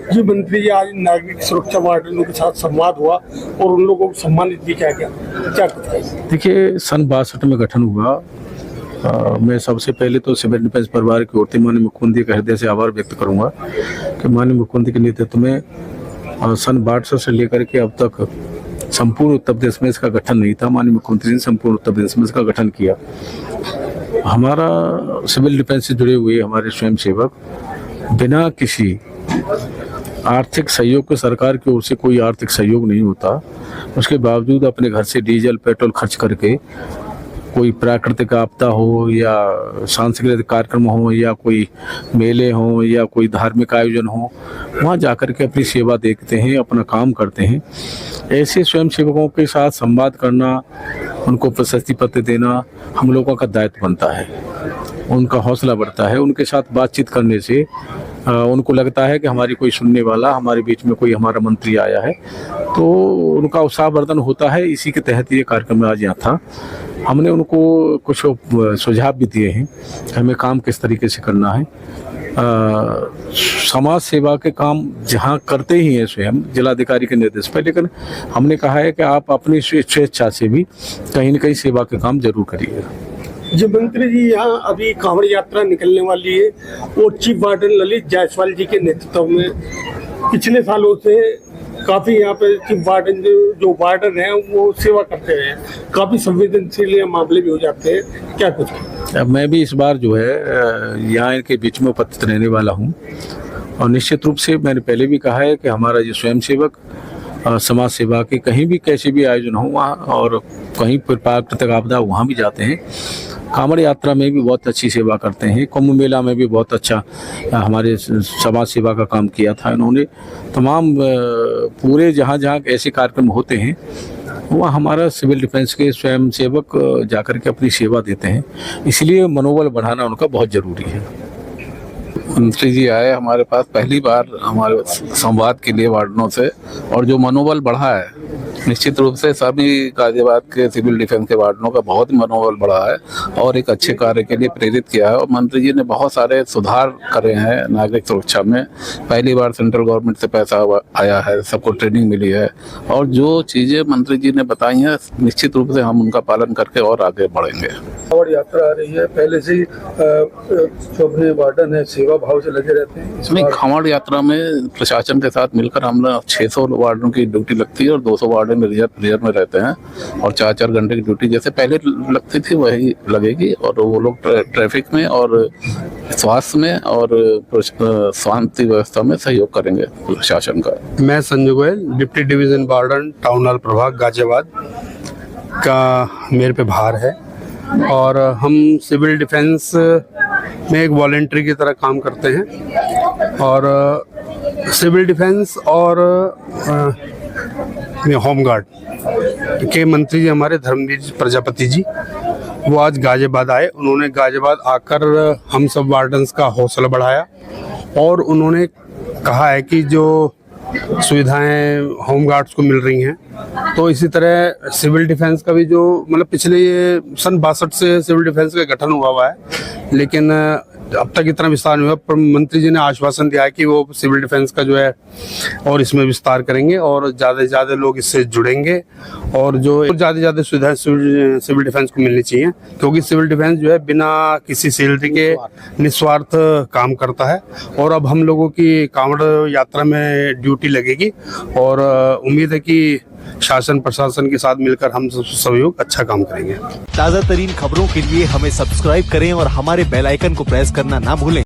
जी मंत्री जी, आज नागरिक सुरक्षा वार्डनों के साथ संवाद हुआ और उन लोगों को सम्मानित भी किया गया, क्या कुछ है? देखिए, सन 62 में गठन हुआ। मैं सबसे पहले तो सिविल डिफेंस परिवार की ओर से माननीय मुख्यमंत्री का हृदय से आभार व्यक्त करूंगा कि माननीय मुख्यमंत्री के नेतृत्व में सन 62 से लेकर के अब तक संपूर्ण उत्तर प्रदेश में इसका गठन नहीं था। माननीय मुख्यमंत्री ने संपूर्ण उत्तर प्रदेश में इसका गठन किया। हमारा सिविल डिफेंस से जुड़े हुए हमारे स्वयंसेवक बिना किसी आर्थिक सहयोग के, सरकार की ओर से कोई आर्थिक सहयोग नहीं होता, उसके बावजूद अपने घर से डीजल पेट्रोल खर्च करके कोई प्राकृतिक आपदा हो या सांस्कृतिक कार्यक्रम हो या कोई मेले हो या कोई धार्मिक आयोजन हो, वहाँ जाकर के अपनी सेवा देखते हैं, अपना काम करते हैं। ऐसे स्वयंसेवकों के साथ संवाद करना, उनको प्रशस्ति पत्र देना हम लोगों का दायित्व बनता है। उनका हौसला बढ़ता है। उनके साथ बातचीत करने से उनको लगता है कि हमारी कोई सुनने वाला, हमारे बीच में कोई हमारा मंत्री आया है, तो उनका उत्साहवर्धन होता है। इसी के तहत ये कार्यक्रम आज यहाँ था। हमने उनको कुछ सुझाव भी दिए हैं, हमें काम किस तरीके से करना है। समाज सेवा के काम जहाँ करते ही हैं स्वयं जिलाधिकारी के निर्देश पर, लेकिन हमने कहा है कि आप अपनी स्वेच्छा से भी कहीं न कहीं सेवा के काम जरूर करिएगा। जी मंत्री जी, यहाँ अभी कांवड़ यात्रा निकलने वाली है और चीफ वार्डन ललित जायसवाल जी के नेतृत्व में पिछले सालों से काफ़ी यहाँ पे चीफ वार्डन जो वार्डन है वो सेवा करते हैं, काफ़ी संवेदनशील मामले भी हो जाते हैं, क्या कुछ? मैं भी इस बार जो है यहाँ इनके बीच में उपस्थित रहने वाला हूँ और निश्चित रूप से मैंने पहले भी कहा है कि हमारा जो स्वयंसेवक समाज सेवा के कहीं भी कैसे भी आयोजन हो वहाँ, और कहीं पर प्राकृतिक आपदा वहाँ भी जाते हैं। कांवड़ यात्रा में भी बहुत अच्छी सेवा करते हैं। कुंभ मेला में भी बहुत अच्छा हमारे समाज सेवा का काम किया था इन्होंने। तमाम पूरे जहाँ जहाँ ऐसे कार्यक्रम होते हैं वहाँ हमारा सिविल डिफेंस के स्वयंसेवक जाकर के अपनी सेवा देते हैं, इसलिए मनोबल बढ़ाना उनका बहुत ज़रूरी है। मंत्री जी आए हमारे पास पहली बार हमारे संवाद के लिए वार्डनों से, और जो मनोबल बढ़ा है निश्चित रूप से सभी गाजियाबाद के सिविल डिफेंस के वार्डनों का बहुत ही मनोबल बढ़ा है और एक अच्छे कार्य के लिए प्रेरित किया है। और मंत्री जी ने बहुत सारे सुधार करे हैं नागरिक सुरक्षा में। पहली बार सेंट्रल गवर्नमेंट से पैसा आया है, सबको ट्रेनिंग मिली है, और जो चीज़ें मंत्री जी ने बताई हैं निश्चित रूप से हम उनका पालन करके और आगे बढ़ेंगे। कांवड़ यात्रा आ रही है, पहले से जो अपने वार्डन है सेवा भाव से लगे रहते हैं। इसमें कांवड़ यात्रा में प्रशासन के साथ मिलकर हम 600 वार्डों की ड्यूटी लगती है और 200 वार्डन रिजर्व में रहते हैं, और 4-4 घंटे की ड्यूटी जैसे पहले लगती थी वही लगेगी। और वो लोग ट्रैफिक में और स्वास्थ्य में और शांति व्यवस्था में सहयोग करेंगे प्रशासन का। मैं Sanjay Goyal, deputy division warden town hall प्रभाग गाजियाबाद का मेरे पे भार है, और हम सिविल डिफेंस में एक वॉलंटरी की तरह काम करते हैं। और सिविल डिफेंस और होमगार्ड के मंत्री जी हमारे धर्मवीर प्रजापति जी, वो आज गाजियाबाद आए। उन्होंने गाजियाबाद आकर हम सब वार्डन्स का हौसला बढ़ाया और उन्होंने कहा है कि जो सुविधाएं होमगार्ड्स को मिल रही हैं, तो इसी तरह सिविल डिफेंस का भी जो मतलब पिछले ये सन 62 से सिविल डिफेंस का गठन हुआ है, लेकिन अब तक इतना विस्तार नहीं हुआ। पर मंत्री जी ने आश्वासन दिया है कि वो सिविल डिफेंस का जो है और इसमें विस्तार करेंगे और ज़्यादा से ज़्यादा लोग इससे जुड़ेंगे, और जो ज़्यादा से ज़्यादा सुविधाएं सिविल डिफेंस को मिलनी चाहिए, क्योंकि सिविल डिफेंस जो है बिना किसी सैलरी के निस्वार्थ काम करता है। और अब हम लोगों की कांवड़ यात्रा में ड्यूटी लगेगी और उम्मीद है कि शासन प्रशासन के साथ मिलकर हम सहयोग अच्छा काम करेंगे। ताज़ा तरीन खबरों के लिए हमें सब्सक्राइब करें और हमारे बेल आइकन को प्रेस करना ना भूलें।